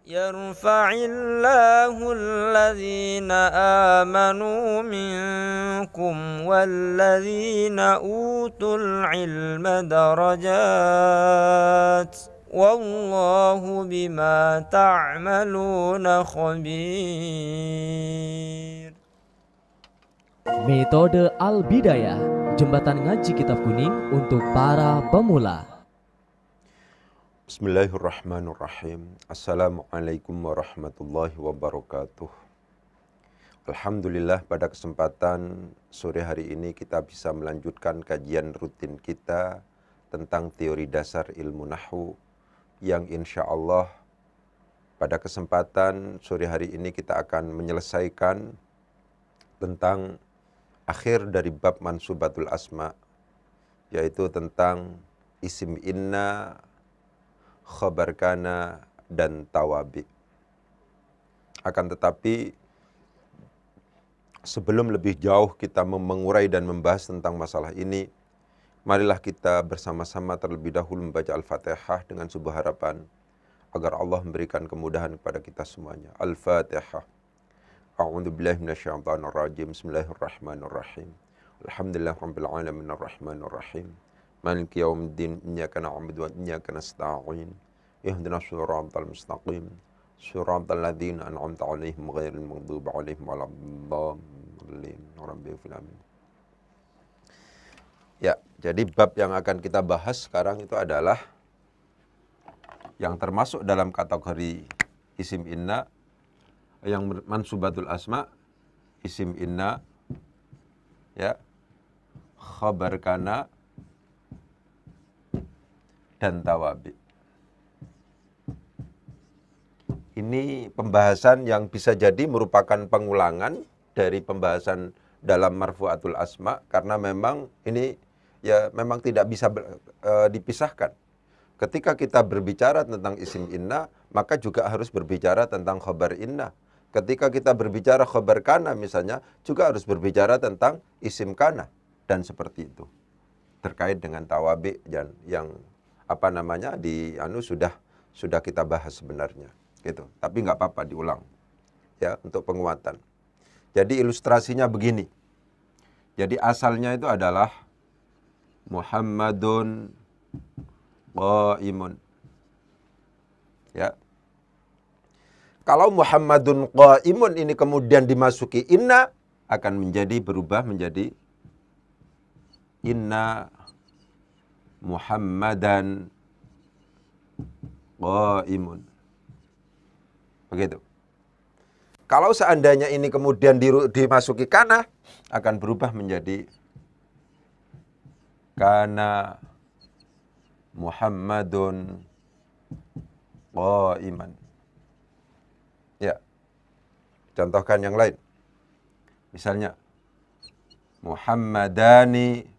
يرفع الله الذين آمنوا منكم والذين أوتوا العلم درجات والله بما تعملون خبير. Metode Al-Bidayah, jembatan ngaji kitab kuning untuk para pemula. Bismillahirrahmanirrahim. Assalamualaikum warahmatullahi wabarakatuh. Alhamdulillah, pada kesempatan sore hari ini kita bisa melanjutkan kajian rutin kita tentang teori dasar ilmu nahwu yang insya Allah pada kesempatan sore hari ini kita akan menyelesaikan tentang akhir dari bab mansubatul asma, yaitu tentang isim inna, khabar kana, dan tawabi. Akan tetapi sebelum lebih jauh kita mengurai dan membahas tentang masalah ini, marilah kita bersama-sama terlebih dahulu membaca Al-Fatihah dengan sebuah harapan agar Allah memberikan kemudahan kepada kita semuanya. Al-Fatihah. A'udzu billahi minasyaitonir rajim. Bismillahirrahmanirrahim. Alhamdulillahirabbil alamin arrahmanir rahim. Maliki yaumiddin. Iyyaka na'budu wa iyyaka nasta'in. Ihdinas siratal mustaqim. Siratal ladzina an'amta 'alaihim ghairil maghdubi 'alaihim waladdallin. Rabbil alamin. Ya, jadi bab yang akan kita bahas sekarang itu adalah yang termasuk dalam kategori isim inna, yang mansubatul asma, isim inna, ya, khabar kana, dan tawabi. Ini pembahasan yang bisa jadi merupakan pengulangan dari pembahasan dalam marfu'atul asma, karena memang ini ya memang tidak bisa dipisahkan. Ketika kita berbicara tentang isim inna, maka juga harus berbicara tentang khabar inna. Ketika kita berbicara khabar kana misalnya, juga harus berbicara tentang isim kana, dan seperti itu. Terkait dengan tawabi dan yang sudah kita bahas sebenarnya. Gitu. Tapi nggak apa-apa diulang, ya, untuk penguatan. Jadi ilustrasinya begini. Jadi asalnya itu adalah Muhammadun qaimun. Ya. Kalau Muhammadun qaimun ini kemudian dimasuki inna, akan berubah menjadi inna Muhammadan qaimun. Begitu. Kalau seandainya ini kemudian dimasuki kana, akan berubah menjadi kana Muhammadun qaiman. Ya. Contohkan yang lain. Misalnya Muhammadani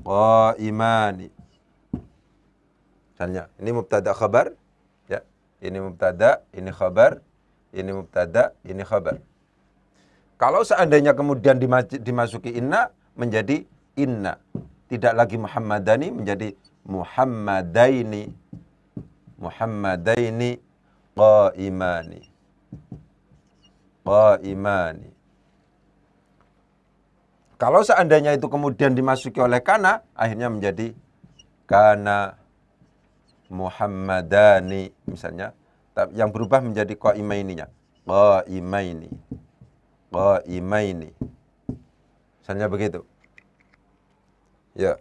qaimani. Misalnya, ini mubtada khabar. Ini mubtada, ini khabar, ini mubtada, ini khabar. Kalau seandainya kemudian dimasuki inna, menjadi inna. Tidak lagi Muhammadani, menjadi Muhammadaini. Muhammadaini qaimani. Qaimani. Kalau seandainya itu kemudian dimasuki oleh kana, akhirnya menjadi kana Muhammadani misalnya, yang berubah menjadi qaimaininya. Qaimaini. Qaimaini. Misalnya begitu. Ya.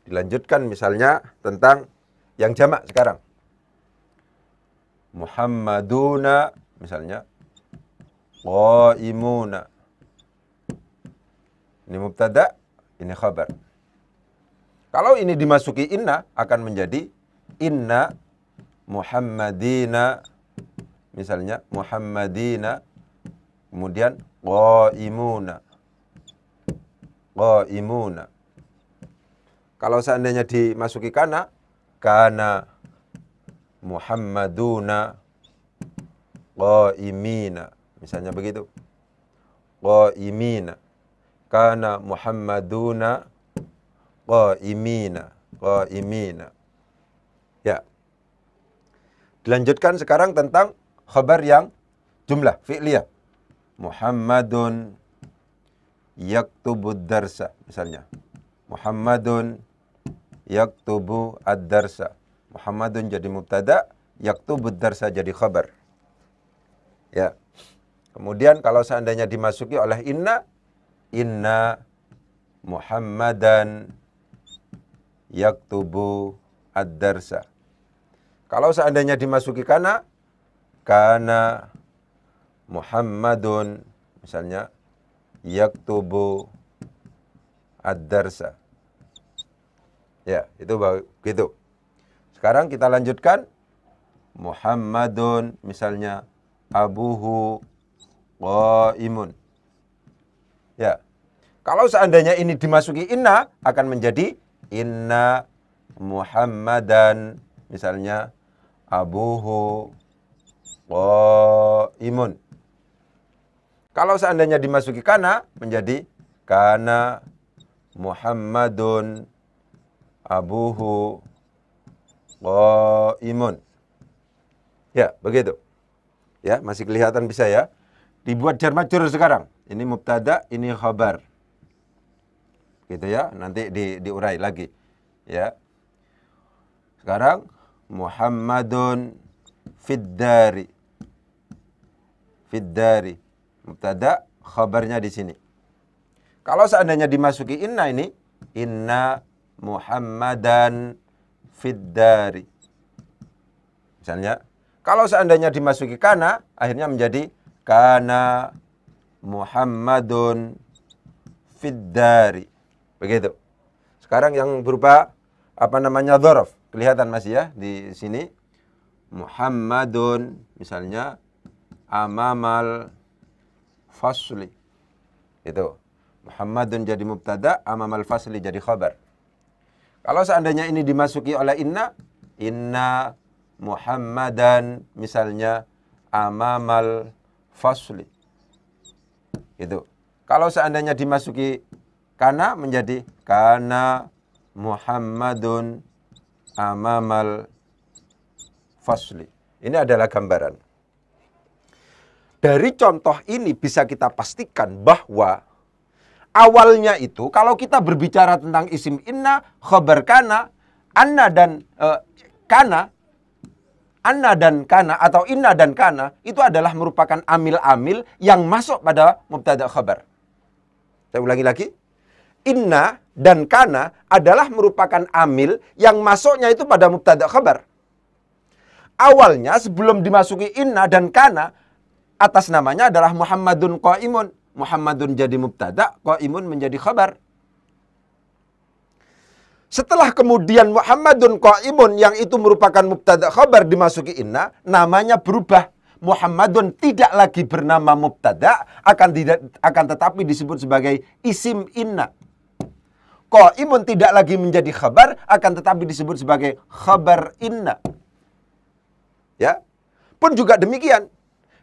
Dilanjutkan misalnya tentang yang jamak sekarang. Muhammaduna misalnya. Qaimuna. Ini mubtada, ini khabar. Kalau ini dimasuki inna, akan menjadi inna Muhammadina. Misalnya Muhammadina, kemudian qaimuna. Qaimuna. Kalau seandainya dimasuki kana, kana Muhammaduna qaimina. Misalnya begitu. Qaimina. Kana Muhammaduna qaimina. Qaimina. Ya. Dilanjutkan sekarang tentang khabar yang jumlah fi'liyah. Muhammadun yaktubud darsa misalnya. Muhammadun yaktubu ad-darsa. Muhammadun jadi mubtada, yaktubud darsa jadi khabar. Ya. Kemudian kalau seandainya dimasuki oleh inna Muhammadan yaktubu ad-darsa. Kalau seandainya dimasuki kana Muhammadun misalnya yaktubu ad-darsa. Ya, itu begitu. Sekarang kita lanjutkan. Muhammadun misalnya abuhu qaimun. Ya. Kalau seandainya ini dimasuki inna akan menjadi inna Muhammadan misalnya abuhu qaimun. Kalau seandainya dimasuki kana menjadi kana Muhammadun abuhu qaimun. Ya, begitu. Ya, masih kelihatan bisa ya. Dibuat jar majrur sekarang. Ini mubtada, ini khabar. Gitu ya, nanti diurai lagi. Ya. Sekarang Muhammadun fiddari. Fiddari. Mubtada, khabarnya di sini. Kalau seandainya dimasuki inna ini, inna Muhammadan fiddari. Misalnya, kalau seandainya dimasuki kana, akhirnya menjadi kana Muhammadun fiddari. Begitu. Sekarang yang berupa dzaraf. Kelihatan masih ya di sini. Muhammadun misalnya amamal fasli. Itu. Muhammadun jadi mubtada, amamal fasli jadi khabar. Kalau seandainya ini dimasuki oleh inna Muhammadan misalnya amamal fasli. Itu. Kalau seandainya dimasuki kana menjadi kana Muhammadun amamal fasli. Ini adalah gambaran. Dari contoh ini bisa kita pastikan bahwa awalnya itu kalau kita berbicara tentang isim inna, khabar kana, anna dan kana atau inna dan kana itu adalah merupakan amil-amil yang masuk pada mubtada khabar. Saya ulangi lagi. Inna dan kana adalah merupakan amil yang masuknya itu pada mubtada khabar. Awalnya sebelum dimasuki inna dan kana, atas namanya adalah Muhammadun qaimun. Muhammadun jadi mubtada, qaimun menjadi khabar. Setelah kemudian Muhammadun qaimun yang itu merupakan mubtada khabar dimasuki inna, namanya berubah. Muhammadun tidak lagi bernama mubtada, akan tetapi disebut sebagai isim inna. Qaimun tidak lagi menjadi khabar, akan tetapi disebut sebagai khabar inna. Ya. Pun juga demikian.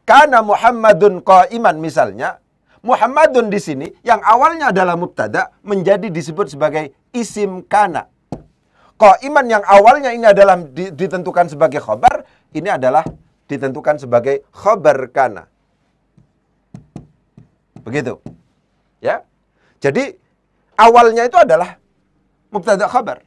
Kana Muhammadun qaiman misalnya, Muhammadun di sini yang awalnya adalah mubtada menjadi disebut sebagai isim kana. Qaiman yang awalnya ini adalah ditentukan sebagai khabar, ini adalah ditentukan sebagai khabar kana. Begitu. Ya. Jadi awalnya itu adalah mubtada khabar.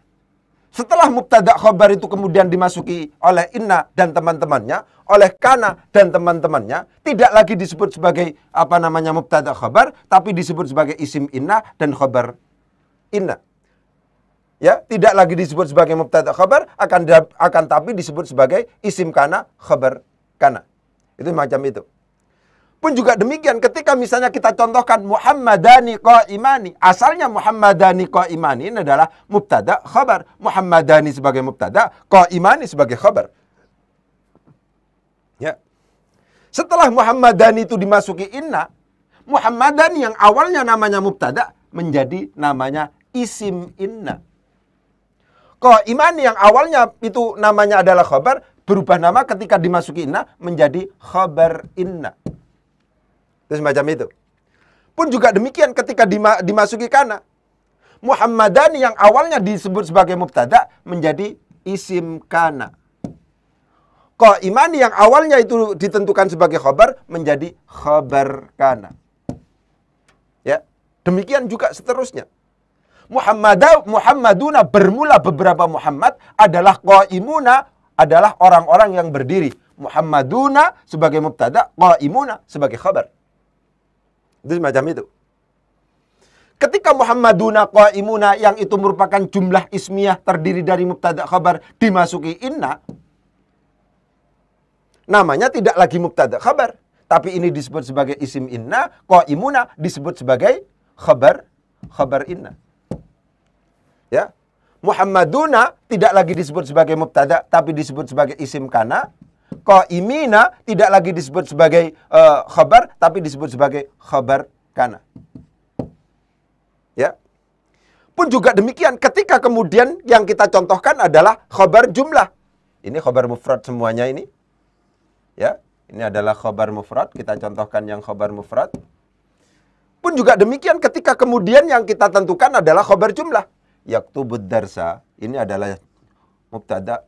Setelah mubtada khabar itu kemudian dimasuki oleh inna dan teman-temannya, oleh kana dan teman-temannya, tidak lagi disebut sebagai mubtada khabar, tapi disebut sebagai isim inna dan khabar inna. Ya, tidak lagi disebut sebagai mubtada khabar, akan tapi disebut sebagai isim kana, khabar kana. Itu macam itu. Pun juga demikian ketika misalnya kita contohkan Muhammadani qaimani. Asalnya Muhammadani qaimani ini adalah mubtada khabar. Muhammadani sebagai mubtada, qaimani sebagai khabar. Ya. Setelah Muhammadani itu dimasuki inna, Muhammadani yang awalnya namanya mubtada menjadi namanya isim inna. Qaimani yang awalnya itu namanya adalah khabar berubah nama ketika dimasuki inna menjadi khabar inna. Itu semacam itu. Pun juga demikian ketika dimasuki kana. Muhammadani yang awalnya disebut sebagai mubtada menjadi isim kana. Qa'iman yang awalnya itu ditentukan sebagai khabar menjadi khabar kana. Ya, demikian juga seterusnya. Muhammaduna bermula beberapa Muhammad adalah qa'imuna, adalah orang-orang yang berdiri. Muhammaduna sebagai mubtada, qa'imuna sebagai khabar. Itu semacam itu. Ketika Muhammaduna qa'imuna yang itu merupakan jumlah ismiyah terdiri dari mubtada khabar dimasuki inna, namanya tidak lagi mubtada khabar, tapi ini disebut sebagai isim inna. Qa'imuna disebut sebagai khabar inna. Ya. Muhammaduna tidak lagi disebut sebagai mubtada, tapi disebut sebagai isim kana. Qa'imina tidak lagi disebut sebagai khabar, tapi disebut sebagai khabar kana. Ya. Pun juga demikian ketika kemudian yang kita contohkan adalah khabar jumlah. Ini khabar mufrad semuanya ini. Ya, ini adalah khabar mufrad. Kita contohkan yang khabar mufrad. Pun juga demikian ketika kemudian yang kita tentukan adalah khabar jumlah. Yaktubud darsa. Ini adalah mubtada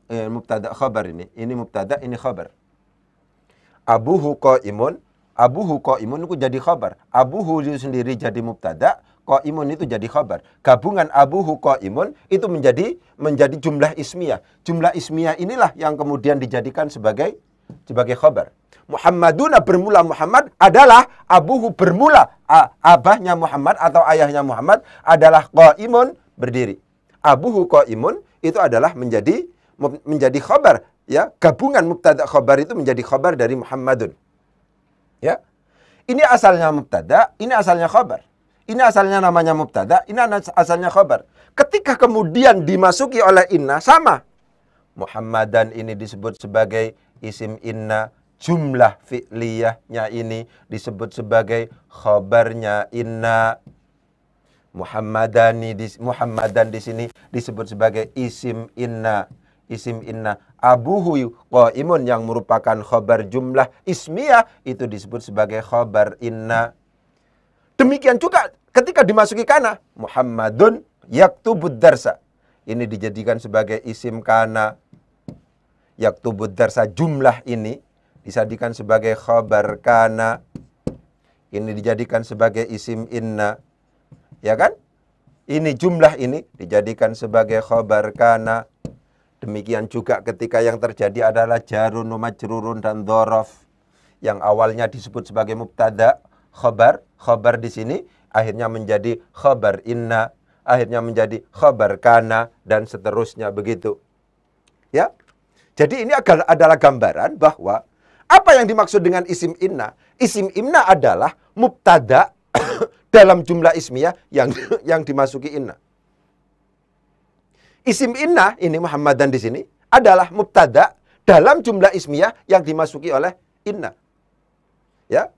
khabar ini. Ini mubtada, ini khabar. Abuhu qa'imun. Abuhu qa'imun itu jadi khabar. Abuhu itu sendiri jadi mubtada. Qa'imun itu jadi khabar. Gabungan abuhu qa'imun itu menjadi jumlah ismiyah. Jumlah ismiyah inilah yang kemudian dijadikan sebagai khabar. Muhammaduna bermula Muhammad adalah abuhu bermula abahnya Muhammad atau ayahnya Muhammad adalah qa'imun berdiri. Abuhu qa'imun itu adalah menjadi khabar, ya. Gabungan mubtada khabar itu menjadi khabar dari Muhammadun. Ya. Ini asalnya mubtada, ini asalnya khabar. Ini asalnya namanya mubtada, ini asalnya khabar. Ketika kemudian dimasuki oleh inna sama. Muhammadan ini disebut sebagai isim inna, jumlah fi'liyahnya ini disebut sebagai khabarnya inna. Muhammadan di sini disebut sebagai isim inna. Isim inna. Abuhu qaimun yang merupakan khabar jumlah ismiyah itu disebut sebagai khabar inna. Demikian juga ketika dimasuki kana. Muhammadun yaktubud darsa. Ini dijadikan sebagai isim kana. Yaktubud darsa jumlah ini dijadikan sebagai khabar kana. Ini dijadikan sebagai isim inna. Ya kan? Ini jumlah ini dijadikan sebagai khabar kana. Demikian juga ketika yang terjadi adalah jarun, majrurun, dan dhorof. Yang awalnya disebut sebagai mubtada, khabar di sini akhirnya menjadi khabar inna, akhirnya menjadi khabar kana, dan seterusnya begitu. Ya. Jadi ini adalah gambaran bahwa apa yang dimaksud dengan isim inna? Isim inna adalah mubtada dalam jumlah ismiyah yang dimasuki inna. Isim inna ini Muhammadan di sini adalah mubtada dalam jumlah ismiyah yang dimasuki oleh inna. Ya.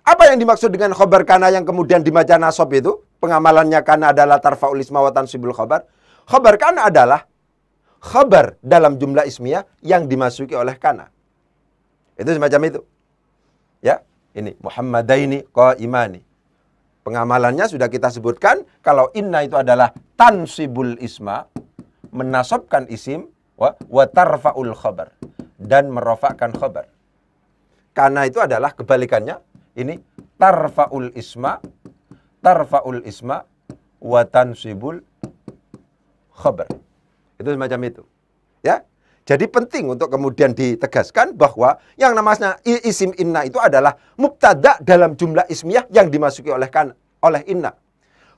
Apa yang dimaksud dengan khabar kana yang kemudian dibaca nasab itu? Pengamalannya kana adalah tarfa'ul isma wa tansibul khabar. Khabar kana adalah khabar dalam jumlah ismiyah yang dimasuki oleh kana. Itu semacam itu. Ya, ini Muhammadaini qaimani. Pengamalannya sudah kita sebutkan, kalau inna itu adalah tansibul isma, menasabkan isim, wa tarfa'ul khabar, dan merofakkan khabar. Kana itu adalah kebalikannya, ini tarfa'ul isma, wa tansibul khabar. Itu semacam itu. Ya. Jadi penting untuk kemudian ditegaskan bahwa yang namanya isim inna itu adalah mubtada dalam jumlah ismiyah yang dimasuki oleh inna.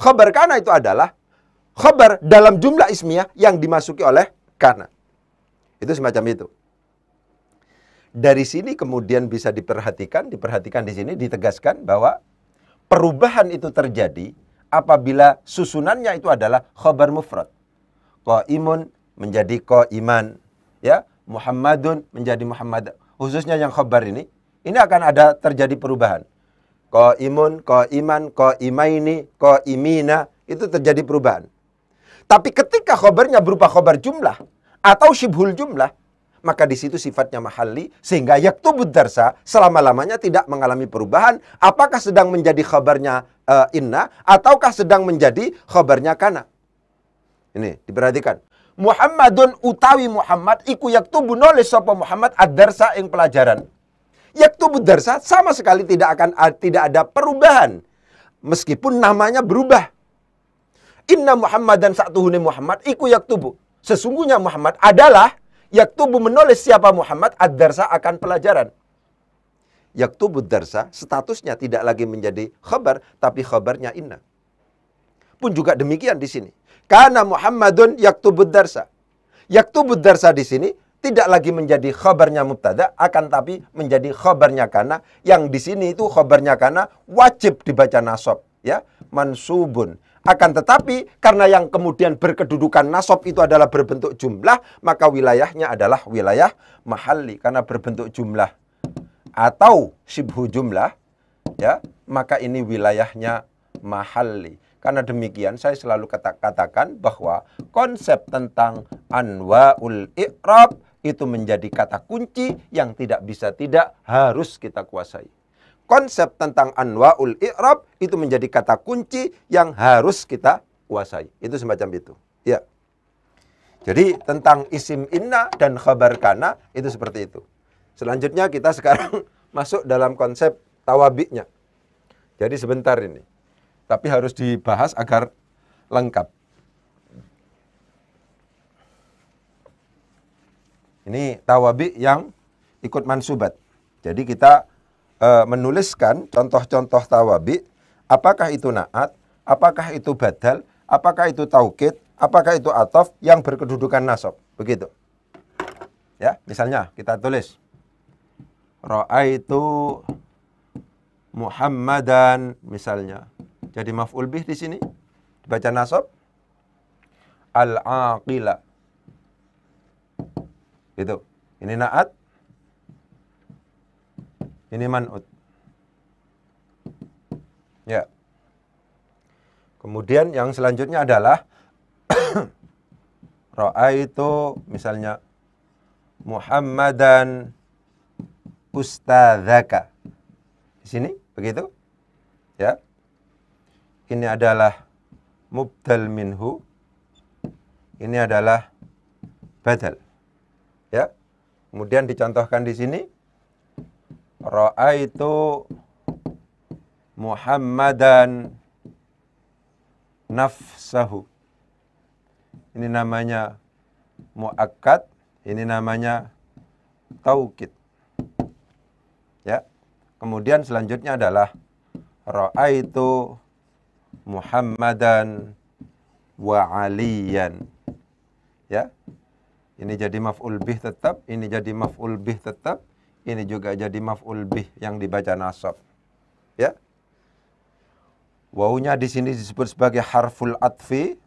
Khabar kana itu adalah khabar dalam jumlah ismiyah yang dimasuki oleh kana. Itu semacam itu. Dari sini kemudian bisa diperhatikan di sini ditegaskan bahwa perubahan itu terjadi apabila susunannya itu adalah khabar mufrad. Qaimun menjadi qaiman. Ya, Muhammadun menjadi Muhammad. Khususnya yang khabar ini akan ada terjadi perubahan. Qaimun, qaiman, qaimaini, qaimina, itu terjadi perubahan. Tapi ketika khabarnya berupa khabar jumlah atau syibhul jumlah, maka di situ sifatnya mahalli sehingga yaktubud darsa selama-lamanya tidak mengalami perubahan apakah sedang menjadi khabarnya inna ataukah sedang menjadi khabarnya kana. Ini diperhatikan. Muhammadun utawi Muhammad iku yaktubu nulis sapa Muhammad ad-darsa ing pelajaran. Yaktubu darsa sama sekali tidak ada perubahan meskipun namanya berubah. Inna Muhammadan sa'tuhuni Muhammad iku yaktubu. Sesungguhnya Muhammad adalah yaktubu menulis siapa Muhammad ad-darsa akan pelajaran. Yaktubu darsa statusnya tidak lagi menjadi khabar tapi khabarnya inna. Pun juga demikian di sini. Karena Muhammadun yaktubud darsa. Yaktubud darsa di sini tidak lagi menjadi khabarnya mubtada, akan tapi menjadi khabarnya kana. Yang di sini itu khabarnya kana wajib dibaca nasab, ya, mansubun. Akan tetapi karena yang kemudian berkedudukan nasab itu adalah berbentuk jumlah, maka wilayahnya adalah wilayah mahalli karena berbentuk jumlah atau syibhu jumlah, ya, maka ini wilayahnya mahalli. Karena demikian saya selalu katakan bahwa konsep tentang anwa'ul i'rab itu menjadi kata kunci yang tidak bisa tidak harus kita kuasai. Konsep tentang anwa'ul i'rab itu menjadi kata kunci yang harus kita kuasai. Itu semacam itu. Ya. Jadi tentang isim inna dan khabar kana itu seperti itu. Selanjutnya kita sekarang masuk dalam konsep tawabi'nya. Jadi sebentar ini. Tapi harus dibahas agar lengkap. Ini tawabi yang ikut mansubat. Jadi kita menuliskan contoh-contoh tawabi. Apakah itu na'at, apakah itu badal, apakah itu taukid, apakah itu atof yang berkedudukan nasab. Begitu. Ya, misalnya kita tulis. Ra'aitu Muhammadan misalnya. Jadi maf'ul bih di sini dibaca nasab al-aqila. Gitu. Ini na'at. Ini man'ut. Ya. Kemudian yang selanjutnya adalah ra'aitu misalnya Muhammadan ustadzaka. Di sini begitu. Ya. Ini adalah mubdal minhu. Ini adalah badal. Ya. Kemudian dicontohkan di sini ra'aitu Muhammadan nafsahu. Ini namanya muakkad, ini namanya taukid. Ya. Kemudian selanjutnya adalah ra'aitu Muhammadan wa aliyan. Ya. Ini jadi maf'ul bih tetap, ini jadi maf'ul bih tetap, ini juga jadi maf'ul bih yang dibaca nasab. Ya. Wawunya di sini disebut sebagai harful atfi.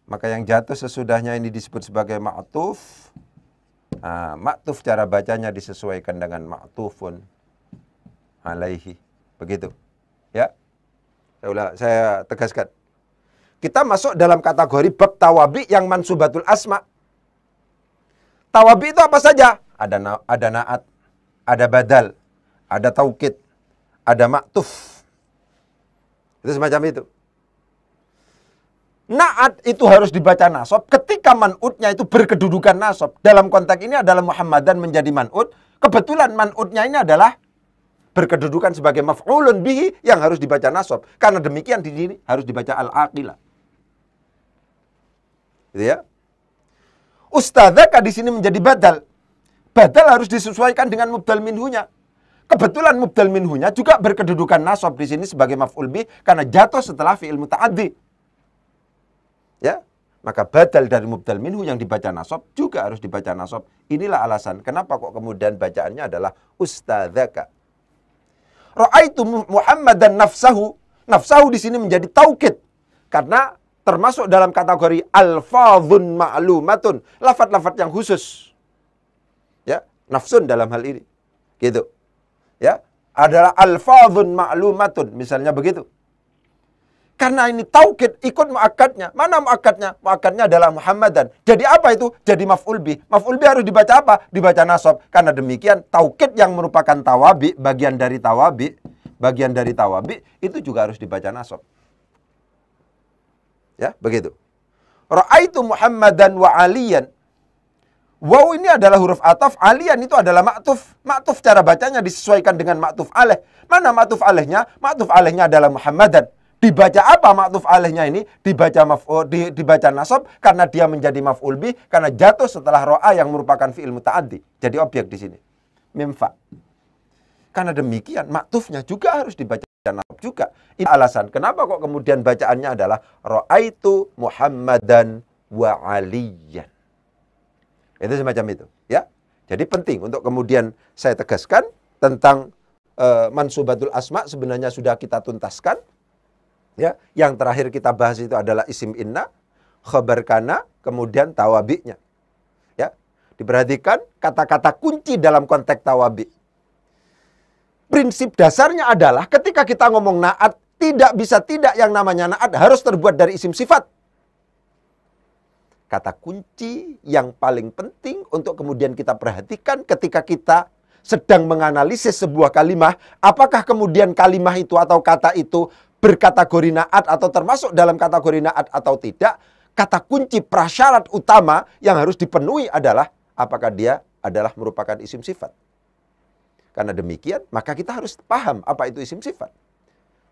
Maka yang jatuh sesudahnya ini disebut sebagai ma'tuf. Nah, ma'tuf cara bacanya disesuaikan dengan ma'tufun alaihi. Begitu. Ya. Saya tegaskan. Kita masuk dalam kategori bab tawabi yang mansubatul asma. Tawabi itu apa saja? Ada na'at, ada badal, ada taukid, ada ma'tuf. Itu semacam itu. Na'at itu harus dibaca nasab ketika man'utnya itu berkedudukan nasab. Dalam konteks ini adalah Muhammadan menjadi man'ut. Kebetulan man'utnya ini adalah berkedudukan sebagai maf'ulun bihi yang harus dibaca nasab. Karena demikian di sini harus dibaca al-aqilah. Gitu ya. Ustadzaka di sini menjadi badal. Badal harus disesuaikan dengan mubdal minhunya. Kebetulan mubdal minhunya juga berkedudukan nasab di sini sebagai maf'ul bih karena jatuh setelah fi'il muta'addi. Ya. Maka badal dari mubdal minhu yang dibaca nasab juga harus dibaca nasab. Inilah alasan kenapa kok kemudian bacaannya adalah ustadzaka. Ra'aitu Muhammadan nafsahu. Nafsahu di sini menjadi taukid. Karena termasuk dalam kategori alfadhun ma'lumatun. Lafaz-lafaz yang khusus. Ya, nafsun dalam hal ini. Gitu. Ya, adalah alfadhun ma'lumatun. Misalnya begitu. Karena ini taukid ikut muakkadnya. Mana muakkadnya? Muakkadnya adalah Muhammadan. Jadi apa itu? Jadi maf'ul bih. Maf'ul bih harus dibaca apa? Dibaca nasab. Karena demikian taukid yang merupakan tawabi, bagian dari tawabi itu juga harus dibaca nasab. Ya, begitu. Ra'aitu Muhammadan wa Aliyan. Waw ini adalah huruf ataf, aliyan itu adalah maktuf. Maktuf cara bacanya disesuaikan dengan maktuf alaih. Mana maktuf alaihnya? Maktuf alaihnya adalah Muhammadan. Dibaca apa maktuf alaihnya ini? Dibaca nasab karena dia menjadi maf'ul bih, karena jatuh setelah ro'a yang merupakan fi'il muta'addi. Jadi objek di sini. Mim fa. Karena demikian maktufnya juga harus dibaca nasab juga. Ini alasan kenapa kok kemudian bacaannya adalah ra'aitu Muhammadan wa Aliyan. Itu semacam itu, ya. Jadi penting untuk kemudian saya tegaskan tentang mansubatul asma sebenarnya sudah kita tuntaskan. Ya, yang terakhir kita bahas itu adalah isim inna, khabar kana, kemudian tawabi'nya. Ya. Diperhatikan kata-kata kunci dalam konteks tawabi'. Prinsip dasarnya adalah ketika kita ngomong na'at, tidak bisa tidak yang namanya na'at harus terbuat dari isim sifat. Kata kunci yang paling penting untuk kemudian kita perhatikan ketika kita sedang menganalisis sebuah kalimah, apakah kemudian kalimah itu atau kata itu berkategori na'at atau termasuk dalam kategori na'at atau tidak. Kata kunci prasyarat utama yang harus dipenuhi adalah apakah dia adalah merupakan isim sifat. Karena demikian, maka kita harus paham apa itu isim sifat.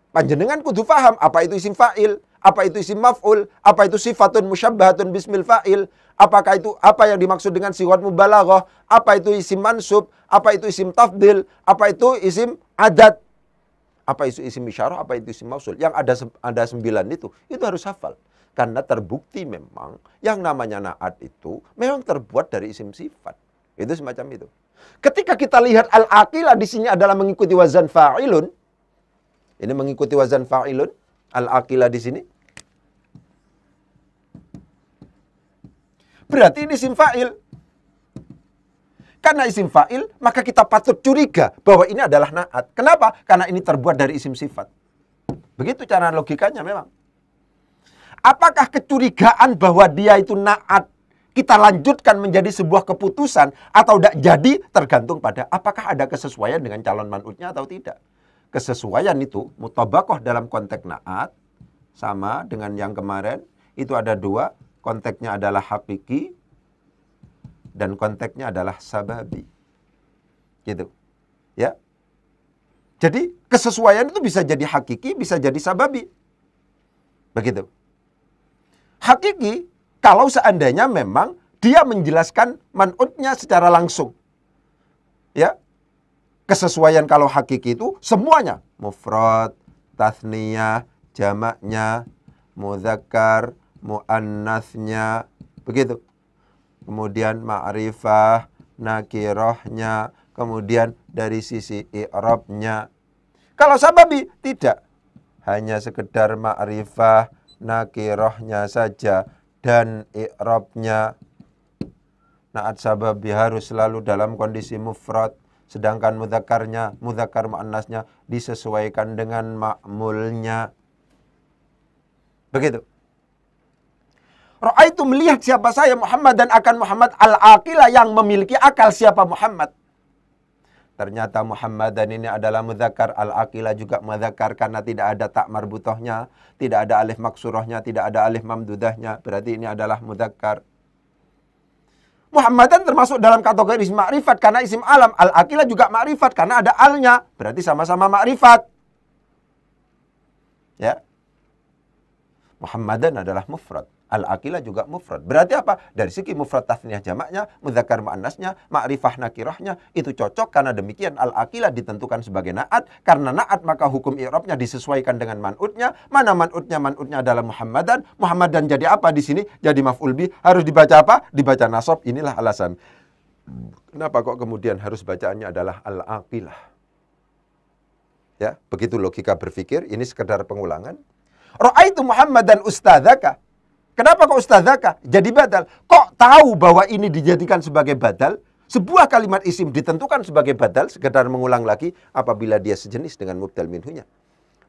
Panjenengan kudu paham apa itu isim fa'il, apa itu isim maf'ul, apa itu sifatun musyabbahatun bismil fa'il, apakah itu apa yang dimaksud dengan sigat mubalaghah, apa itu isim mansub, apa itu isim tafdil, apa itu isim adat, apa itu isim isyarah, apa itu isim mausul. Yang ada 9 itu harus hafal. Karena terbukti memang yang namanya na'at itu memang terbuat dari isim sifat. Itu semacam itu. Ketika kita lihat al-aqilah di sini adalah mengikuti wazan fa'ilun. Ini mengikuti wazan fa'ilun, al-aqilah di sini. Berarti ini isim fa'il. Karena isim fa'il, maka kita patut curiga bahwa ini adalah na'at. Kenapa? Karena ini terbuat dari isim sifat. Begitu cara logikanya memang. Apakah kecurigaan bahwa dia itu na'at kita lanjutkan menjadi sebuah keputusan atau tidak jadi tergantung pada apakah ada kesesuaian dengan calon man'utnya atau tidak. Kesesuaian itu mutabakoh dalam konteks na'at sama dengan yang kemarin. Itu ada 2, konteksnya adalah hakiki dan konteksnya adalah sababi. Gitu. Ya. Jadi kesesuaian itu bisa jadi hakiki, bisa jadi sababi. Begitu. Hakiki kalau seandainya memang dia menjelaskan man'utnya secara langsung. Ya. Kesesuaian kalau hakiki itu semuanya. Mufrad, tathniyah, jamaknya, mudzakkar, muannasnya. Begitu. Kemudian ma'rifah, nakirahnya. Kemudian dari sisi i'rabnya. Kalau sababi, tidak. Hanya sekedar ma'rifah, nakirahnya saja. Dan i'rabnya. Na'at sababi harus selalu dalam kondisi mufrad. Sedangkan mudzakarnya, mudzakkar muannasnya disesuaikan dengan ma'mulnya. Begitu. Ra'aitu melihat siapa saya Muhammad dan akan Muhammad al-aqilah yang memiliki akal siapa Muhammad. Ternyata Muhammad dan ini adalah mudzakkar, al-aqilah juga mudzakkar karena tidak ada tak marbutohnya, tidak ada alif maksurahnya, tidak ada alif mamdudahnya. Berarti ini adalah mudzakkar. Muhammadan termasuk dalam kategori isim ma'rifat karena isim alam. Al-aqilah juga ma'rifat karena ada alnya. Berarti sama-sama ma'rifat. Ya. Muhammadan adalah mufrad. Al-aqilah juga mufrad. Berarti apa? Dari segi mufrad tathniyah jamaknya, mudzakkar muannasnya, ma'rifah nakirahnya, itu cocok karena demikian al-aqilah ditentukan sebagai na'at. Karena na'at maka hukum i'rabnya disesuaikan dengan man'utnya. Mana man'utnya? Man'utnya adalah Muhammadan. Muhammadan jadi apa di sini? Jadi maf'ul bih. Harus dibaca apa? Dibaca nasab. Inilah alasan. Kenapa kok kemudian harus bacaannya adalah al-aqilah? Ya, begitu logika berpikir. Ini sekedar pengulangan. Ra'aitu Muhammadan ustadzaka. Kenapa kok ustadzaka? Jadi badal. Kok tahu bahwa ini dijadikan sebagai badal? Sebuah kalimat isim ditentukan sebagai badal, sekedar mengulang lagi apabila dia sejenis dengan mubdal minhunya.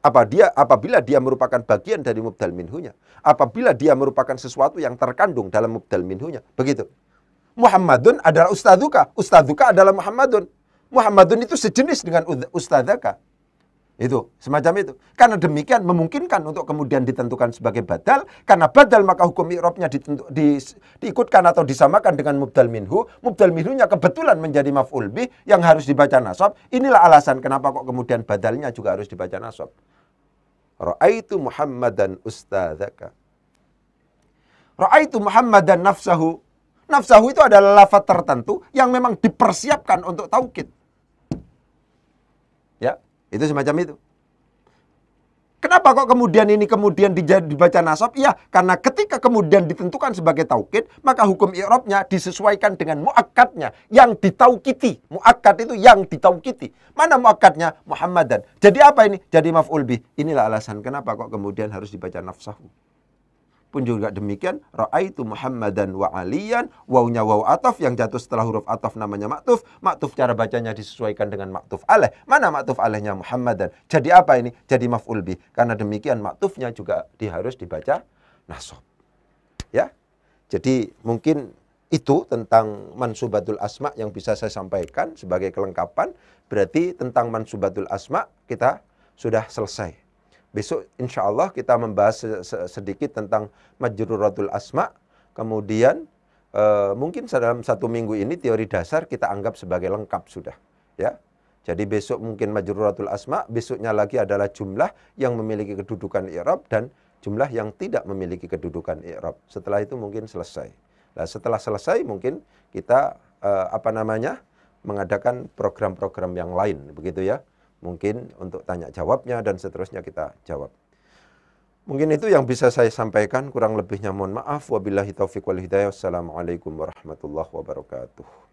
Apabila dia merupakan bagian dari mubdal minhunya. Apabila dia merupakan sesuatu yang terkandung dalam mubdal minhunya. Begitu. Muhammadun adalah ustadzuka. Ustadzuka adalah Muhammadun. Muhammadun itu sejenis dengan ustadzaka. Itu, semacam itu. Karena demikian memungkinkan untuk kemudian ditentukan sebagai badal. Karena badal maka hukum i'rabnya diikutkan atau disamakan dengan mubdal minhu. Mubdal minhunya kebetulan menjadi maf'ul bih yang harus dibaca nasab. Inilah alasan kenapa kok kemudian badalnya juga harus dibaca nasab. Ra'aitu Muhammadan ustadzaka. Ra'aitu Muhammadan nafsahu. Nafsahu itu adalah lafaz tertentu yang memang dipersiapkan untuk taukid. Ya, itu semacam itu. Kenapa kok kemudian ini dibaca nasab? Ya, karena ketika kemudian ditentukan sebagai taukid, maka hukum i'rabnya disesuaikan dengan muakkadnya yang ditaukiti. Muakkad itu yang ditaukiti. Mana muakkadnya? Muhammadan. Jadi apa ini? Jadi maf'ul bih. Inilah alasan kenapa kok kemudian harus dibaca nafsahu. Pun juga demikian, ra'aitu Muhammadan wa aliyan, wawnya waw ataf yang jatuh setelah huruf ataf namanya maktuf. Maktuf cara bacanya disesuaikan dengan maktuf alaih. Mana maktuf alaihnya? Muhammadan. Jadi apa ini? Jadi maf'ul bih. Karena demikian maktufnya juga harus dibaca nasab. Ya. Jadi mungkin itu tentang mansubatul asma yang bisa saya sampaikan sebagai kelengkapan. Berarti tentang mansubatul asma kita sudah selesai. Besok insya Allah kita membahas sedikit tentang majruratul asma. Kemudian mungkin dalam 1 minggu ini teori dasar kita anggap sebagai lengkap sudah. Ya. Jadi besok mungkin majruratul asma, besoknya lagi adalah jumlah yang memiliki kedudukan i'rab dan jumlah yang tidak memiliki kedudukan i'rab. Setelah itu mungkin selesai. Nah, setelah selesai mungkin kita mengadakan program-program yang lain, begitu ya. Mungkin untuk tanya jawabnya dan seterusnya kita jawab. Mungkin itu yang bisa saya sampaikan, kurang lebihnya mohon maaf. Wabillahi taufiq wal hidayah. Wassalamualaikum warahmatullahi wabarakatuh.